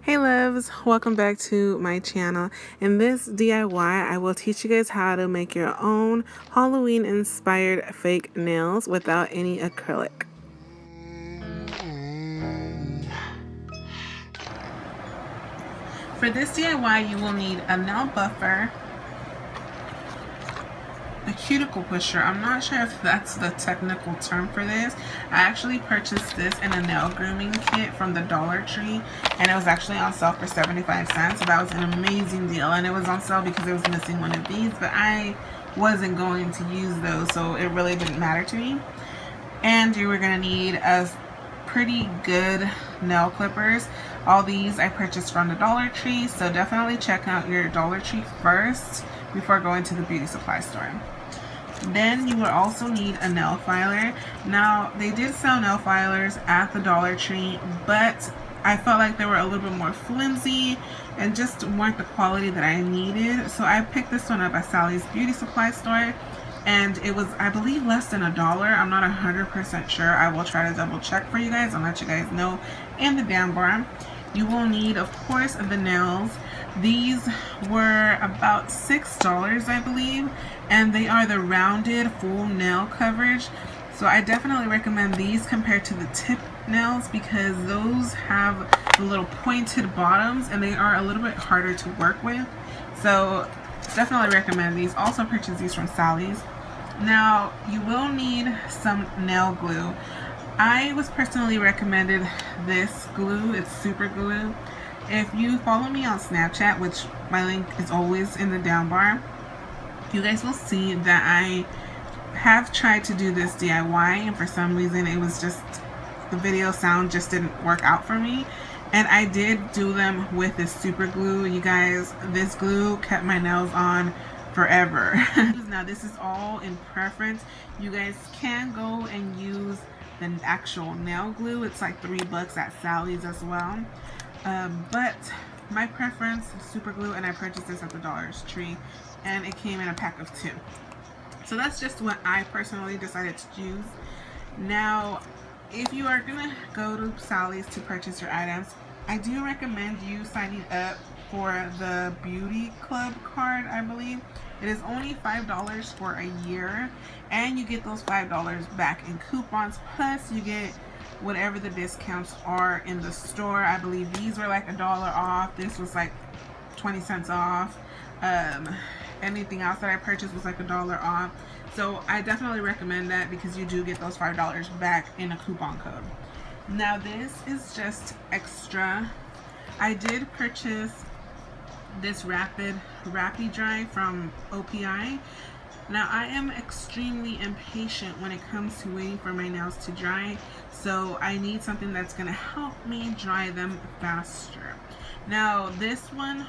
Hey loves, welcome back to my channel. In this DIY, I will teach you guys how to make your own Halloween inspired fake nails without any acrylic. For this DIY, you will need a nail buffer, a cuticle pusher. I'm not sure if that's the technical term for this. I actually purchased this in a nail grooming kit from the Dollar Tree, and it was actually on sale for 75 cents. So that was an amazing deal, and it was on sale because it was missing one of these, but I wasn't going to use those, so it really didn't matter to me. And you were going to need a pretty good nail clippers. All these I purchased from the Dollar Tree, so definitely check out your Dollar Tree first before going to the beauty supply store. Then you would also need a nail filer. Now, they did sell nail filers at the Dollar Tree, but I felt like they were a little bit more flimsy and just weren't the quality that I needed. So I picked this one up at Sally's beauty supply store, and it was, I believe, less than $1. I'm not 100% sure. I will try to double check for you guys and let you guys know in the down bar. You will need, of course, the nails. These were about $6, I believe, and they are the rounded full nail coverage. So I definitely recommend these compared to the tip nails because those have the little pointed bottoms and they are a little bit harder to work with. So definitely recommend these. Also purchase these from Sally's. Now you will need some nail glue. I was personally recommended this glue. It's super glue. If you follow me on Snapchat, which my link is always in the down bar, you guys will see that I have tried to do this DIY, and for some reason it was just, the video sound just didn't work out for me. And I did do them with this super glue. You guys, this glue kept my nails on forever. Now this is all in preference. You guys can go and use the actual nail glue. It's like $3 at Sally's as well. But my preference is super glue, and I purchased this at the Dollar Tree, and it came in a pack of 2. So that's just what I personally decided to use. Now, if you are gonna go to Sally's to purchase your items, I do recommend you signing up for the Beauty Club card, I believe. It is only $5 for a year, and you get those $5 back in coupons, plus you get whatever the discounts are in the store. I believe these were like $1 off. This was like 20 cents off. Anything else that I purchased was like $1 off. So I definitely recommend that because you do get those $5 back in a coupon code. Now this is just extra. I did purchase this Rapid Dry from OPI. Now I am extremely impatient when it comes to waiting for my nails to dry, so I need something that's going to help me dry them faster. Now this one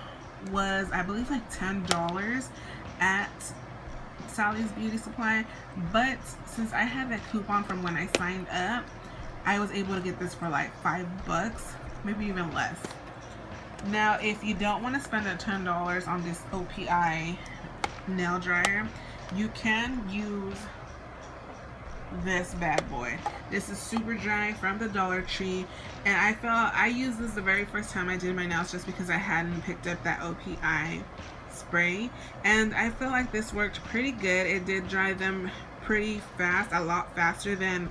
was, I believe, like $10 at Sally's Beauty Supply, but since I had that coupon from when I signed up, I was able to get this for like $5, maybe even less. Now if you don't want to spend the $10 on this OPI nail dryer, you can use this bad boy. This is super dry from the Dollar Tree, and I used this the very first time I did my nails just because I hadn't picked up that OPI spray, and I feel like this worked pretty good. It did dry them pretty fast, a lot faster than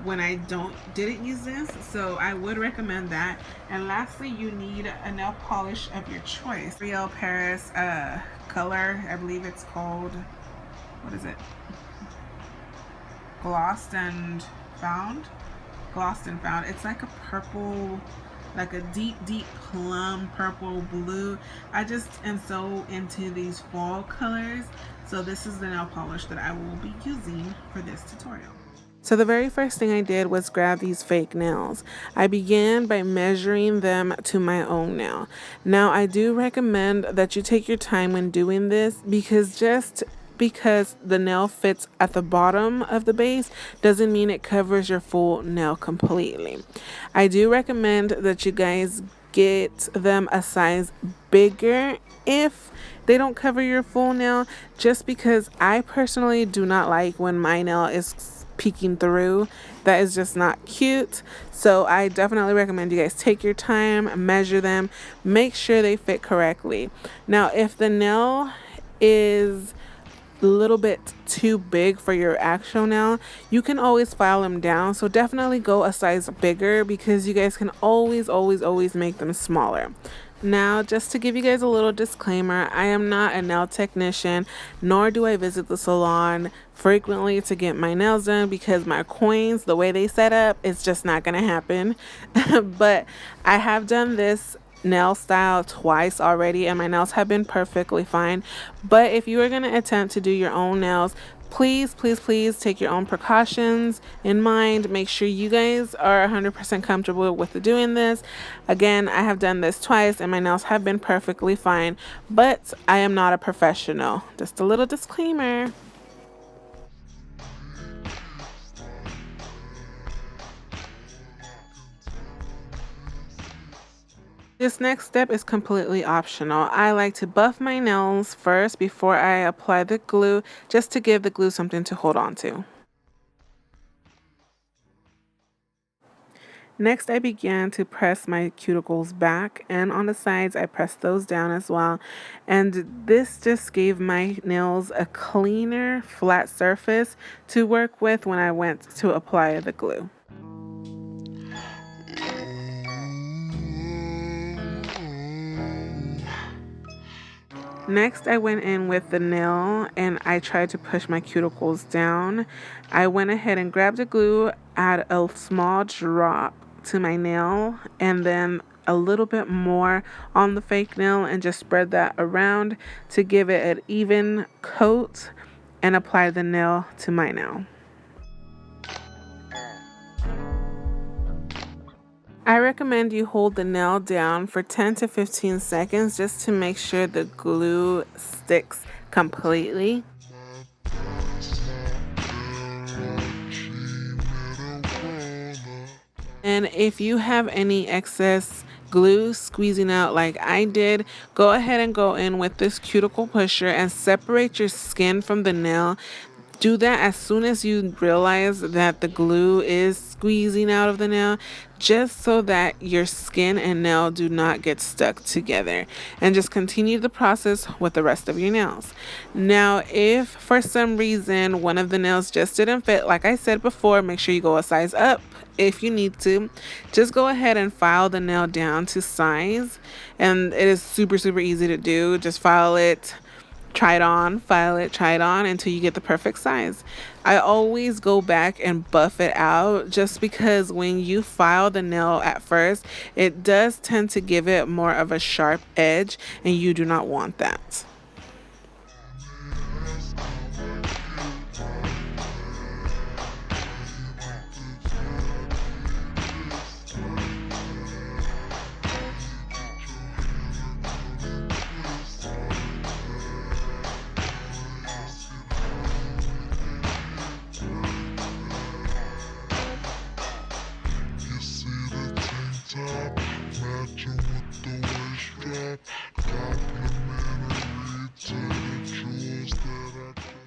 when I didn't use this, so I would recommend that. And lastly, you need a nail polish of your choice. Real Paris color, I believe it's called, what is it? Glossed and Found. It's like a purple, like a deep plum purple blue. I just am so into these fall colors, so this is the nail polish that I will be using for this tutorial. So the very first thing I did was grab these fake nails. I began by measuring them to my own nail. Now I do recommend that you take your time when doing this, because just because the nail fits at the bottom of the base doesn't mean it covers your full nail completely. I do recommend that you guys get them a size bigger if they don't cover your full nail, just because I personally do not like when my nail is peeking through. That is just not cute. So I definitely recommend you guys take your time, measure them, make sure they fit correctly. Now, if the nail is a little bit too big for your actual nail, you can always file them down. So definitely go a size bigger, because you guys can always make them smaller. Now, just to give you guys a little disclaimer, I am not a nail technician, nor do I visit the salon frequently to get my nails done, because my coins, the way they set up, it's just not gonna happen. But I have done this nail style twice already, and my nails have been perfectly fine. But if you are going to attempt to do your own nails, please take your own precautions in mind. Make sure you guys are 100% comfortable with doing this. Again, I have done this twice and my nails have been perfectly fine, but I am not a professional. Just a little disclaimer. This next step is completely optional. I like to buff my nails first before I apply the glue, just to give the glue something to hold on to. Next, I began to press my cuticles back, and on the sides I pressed those down as well. And this just gave my nails a cleaner, flat surface to work with when I went to apply the glue. Next, I went in with the nail and I tried to push my cuticles down. I went ahead and grabbed the glue, add a small drop to my nail, and then a little bit more on the fake nail, and just spread that around to give it an even coat, and apply the nail to my nail. I recommend you hold the nail down for 10 to 15 seconds just to make sure the glue sticks completely. And if you have any excess glue squeezing out like I did, go ahead and go in with this cuticle pusher and separate your skin from the nail. Do that as soon as you realize that the glue is squeezing out of the nail, just so that your skin and nail do not get stuck together. And just continue the process with the rest of your nails. Now, if for some reason one of the nails just didn't fit, like I said before, make sure you go a size up. If you need to, just go ahead and file the nail down to size. And it is super easy to do. Just file it, try it on, file it, try it on until you get the perfect size. I always go back and buff it out, just because when you file the nail at first, it does tend to give it more of a sharp edge, and you do not want that.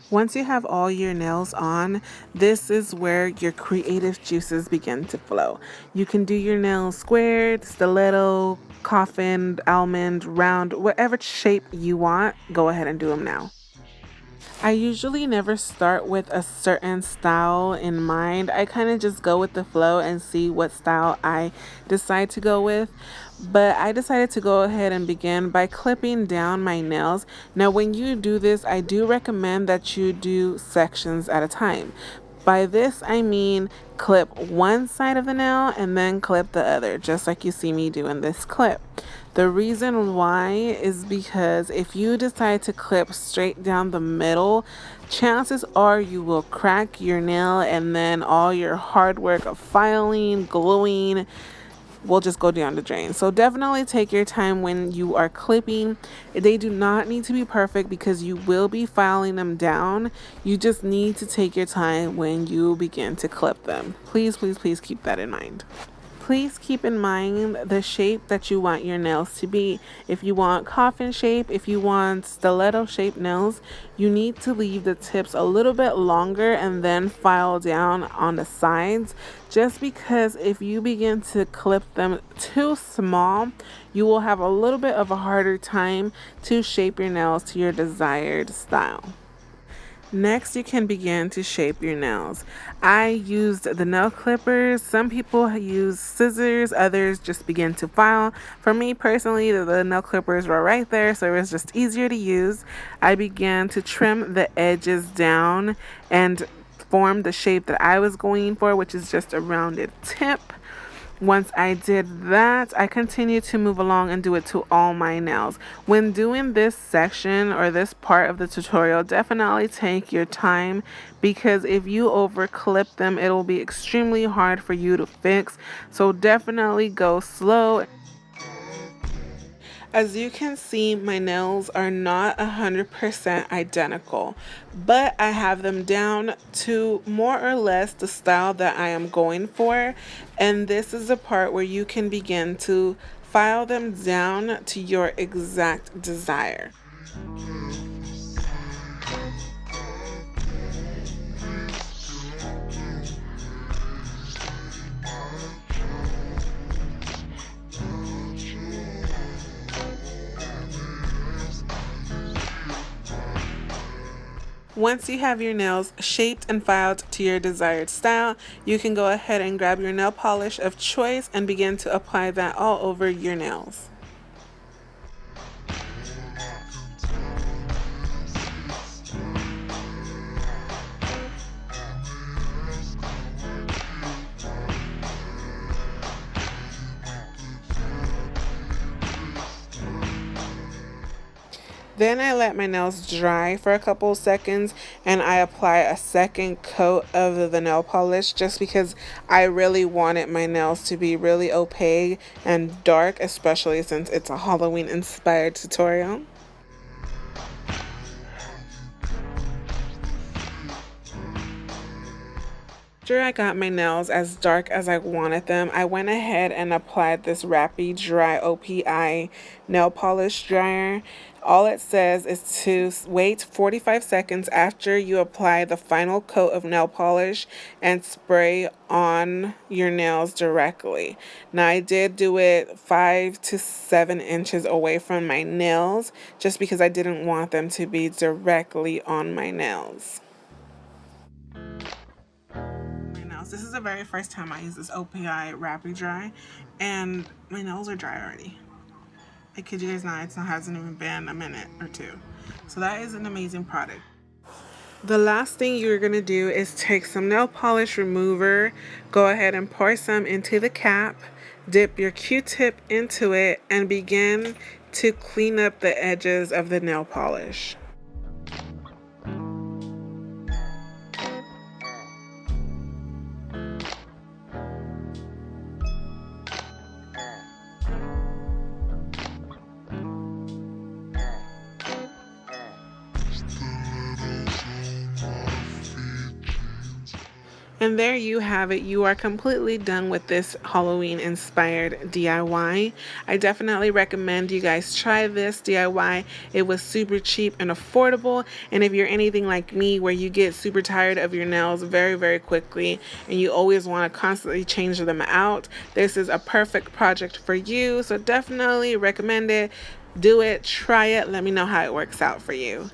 Once you have all your nails on, this is where your creative juices begin to flow. You can do your nails squared, stiletto, coffin, almond, round, whatever shape you want. Go ahead and do them now. I usually never start with a certain style in mind. I kind of just go with the flow and see what style I decide to go with. But I decided to go ahead and begin by clipping down my nails. Now, when you do this, I do recommend that you do sections at a time. By this, I mean clip one side of the nail and then clip the other, just like you see me do in this clip. The reason why is because if you decide to clip straight down the middle, chances are you will crack your nail, and then all your hard work of filing, gluing will just go down the drain. So definitely take your time when you are clipping. They do not need to be perfect because you will be filing them down. You just need to take your time when you begin to clip them. Please keep that in mind. Please keep in mind the shape that you want your nails to be. If you want coffin shape, if you want stiletto shaped nails, you need to leave the tips a little bit longer and then file down on the sides, just because if you begin to clip them too small, you will have a little bit of a harder time to shape your nails to your desired style. Next, you can begin to shape your nails. I used the nail clippers. Some people use scissors, others just begin to file. For me personally, the nail clippers were right there, so it was just easier to use. I began to trim the edges down and form the shape that I was going for, which is just a rounded tip. Once I did that, I continued to move along and do it to all my nails. When doing this section or this part of the tutorial, definitely take your time, because if you over clip them, it'll be extremely hard for you to fix. So definitely go slow. As you can see, my nails are not 100% identical, but I have them down to more or less the style that I am going for. And this is the part where you can begin to file them down to your exact desire. Once you have your nails shaped and filed to your desired style, you can go ahead and grab your nail polish of choice and begin to apply that all over your nails. Then I let my nails dry for a couple seconds and I apply a second coat of the nail polish, just because I really wanted my nails to be really opaque and dark, especially since it's a Halloween inspired tutorial. After I got my nails as dark as I wanted them, I went ahead and applied this Rapid Dry OPI nail polish dryer. All it says is to wait 45 seconds after you apply the final coat of nail polish and spray on your nails directly. Now, I did do it 5 to 7 inches away from my nails, just because I didn't want them to be directly on my nails. This is the very first time I use this OPI Rapid Dry, and my nails are dry already. I kid you guys not, it hasn't even been a minute or two. So that is an amazing product. The last thing you're going to do is take some nail polish remover, go ahead and pour some into the cap, dip your Q-tip into it, and begin to clean up the edges of the nail polish. And there you have it. You are completely done with this Halloween inspired DIY. I definitely recommend you guys try this DIY. It was super cheap and affordable. And if you're anything like me, where you get super tired of your nails very, very quickly and you always want to constantly change them out, this is a perfect project for you. So definitely recommend it. Do it, try it, let me know how it works out for you.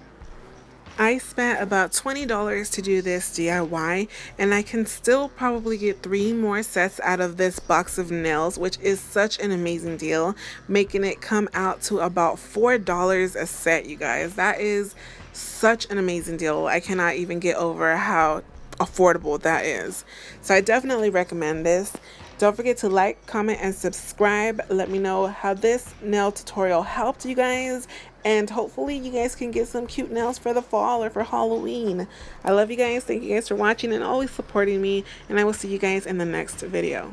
I spent about $20 to do this DIY, and I can still probably get 3 more sets out of this box of nails, which is such an amazing deal, making it come out to about $4 a set, you guys. That is such an amazing deal. I cannot even get over how affordable that is. So I definitely recommend this. Don't forget to like, comment, and subscribe. Let me know how this nail tutorial helped you guys. And hopefully you guys can get some cute nails for the fall or for Halloween. I love you guys. Thank you guys for watching and always supporting me. And I will see you guys in the next video.